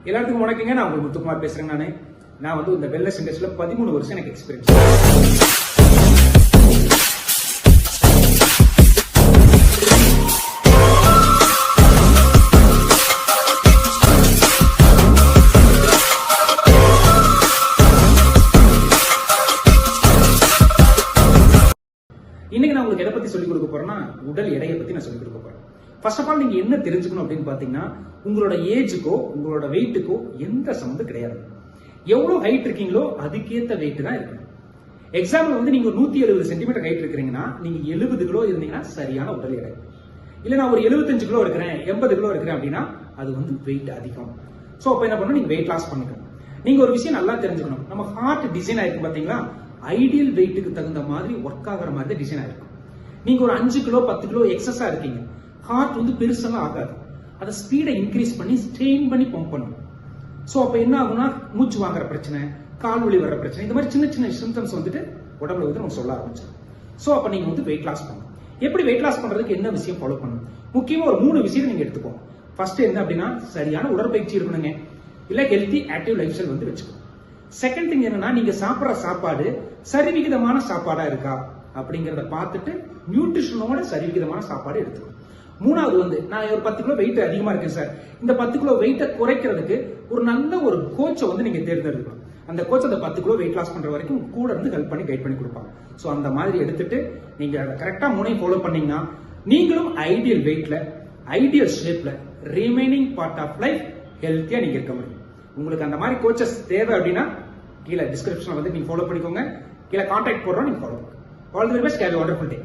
எல்லாத்துக்கும் வணக்கங்க. நான் உங்களுக்கு முத்துக்குமார் பேசுறேன். நான் வந்து இந்த வெல்னஸ் இண்டஸ்ட்ரியில 13 வருஷம் எனக்கு எக்ஸ்பீரியன்ஸ். இன்னைக்கு நான் உங்களுக்கு எதை பத்தி சொல்லிக் கொடுக்க போறேன்னா, உடல் எடையை பத்தி நான் சொல்லிக் கொடுக்க போறேன். ஃபர்ஸ்ட் ஆஃப் ஆல் நீங்க என்ன தெரிஞ்சுக்கணும் அப்படின்னு பாத்தீங்கன்னா, உங்களோட ஏஜுக்கோ உங்களோட வெயிட்டுக்கோ எந்த சம்மந்தம் கிடையாது. எவ்வளவு ஹைட் இருக்கீங்களோ அதுக்கேற்ற வெயிட் தான் இருக்கணும். எக்ஸாம்பிள் வந்து நீங்க 170 சென்டிமீட்டர் ஹைட் இருக்கிறீங்கன்னா நீங்க 70 கிலோ இருந்தீங்கன்னா சரியான உடல் எடை. இல்ல நான் ஒரு 75 கிலோ இருக்கிறேன், 80 கிலோ இருக்கிறேன் அப்படின்னா அது வந்து வெயிட் அதிகம். சோ அப்ப என்ன பண்ணணும், நீங்க வெயிட் லாஸ் பண்ணிக்கணும். நீங்க ஒரு விஷயம் நல்லா தெரிஞ்சுக்கணும், நம்ம ஹார்ட் டிசைன் ஆயிருக்கு பாத்தீங்களா, ஐடியல் வெயிட்டுக்கு தகுந்த மாதிரி ஒர்க் ஆகிற மாதிரி டிசைன் ஆயிருக்கும். நீங்க ஒரு 5 கிலோ 10 கிலோ எக்ஸஸா இருக்கீங்க, ஹார்ட் வந்து பெருசெல்லாம் ஆகாது. அதை ஸ்பீடை இன்க்ரீஸ் பண்ணி ஸ்ட்ரெயின் பண்ணி பம்ப் பண்ணும். சோ அப்ப என்ன ஆகும்னா, மூச்சு வாங்குற பிரச்சனை, கால் வலி வர பிரச்சனை, இந்த மாதிரி சின்ன சின்ன சிம்டம்ஸ் வந்துட்டு உடம்புல வந்து நம்ம சொல்ல ஆரம்பிச்சோம். சோ அப்ப நீங்க வந்து வெயிட் லாஸ் பண்ணணும். எப்படி வெயிட் லாஸ் பண்றதுக்கு என்ன விஷயம் ஃபாலோ பண்ணணும்? முக்கியமா ஒரு 3 விஷயம் நீங்க எடுத்துக்கோங்க. ஃபர்ஸ்ட் என்ன அப்படின்னா, சரியான உடற்பயிற்சி இருக்கணுங்க, இல்ல ஹெல்தி ஆக்டிவ் லைஃப் ஸ்டைல் வந்து வச்சுக்கணும். செகண்ட் திங் என்னன்னா, நீங்க சாப்பிடுற சாப்பாடு சரிவிகிதமான சாப்பாடா இருக்கா அப்படிங்கறத பார்த்துட்டு நியூட்ரிஷனோட சரிவிகிதமான சாப்பாடு எடுத்துக்கணும். மூணாவது வந்து, நான் ஒரு 10 கிலோ வெயிட் அதிகமா இருக்கேன் சார், இந்த 10 கிலோ வெயிட்டை குறைக்கிறதுக்கு ஒரு நல்ல ஒரு கோச்சை வந்து நீங்க தேர்ந்தெடுக்கணும். அந்த கோச் அந்த 10 கிலோ வெயிட் லாஸ் பண்ற வரைக்கும் கூட இருந்து ஹெல்ப் பண்ணி கைட் பண்ணி கொடுப்பாங்க. சோ அந்த மாதிரி எடுத்துட்டு நீங்க கரெக்டா மூணையும் ஃபாலோ பண்ணீங்கன்னா நீங்களும் ஐடியல் வெயிட்ல ஐடியல் ஷேப்ல ரிமைனிங் பார்ட் ஆஃப் லைஃப் ஹெல்த்தியா நீங்க இருக்க முடியும். உங்களுக்கு அந்த மாதிரி கோச்சஸ் தேவை அப்படின்னா கீழே டிஸ்கிரிப்ஷன்ல வந்து நீங்க ஃபாலோ பண்ணிக்கோங்க. கீழே கான்டாக்ட் போடுறோம், நீங்க ஃபாலோ பண்ணுங்க. All the best, have a wonderful day.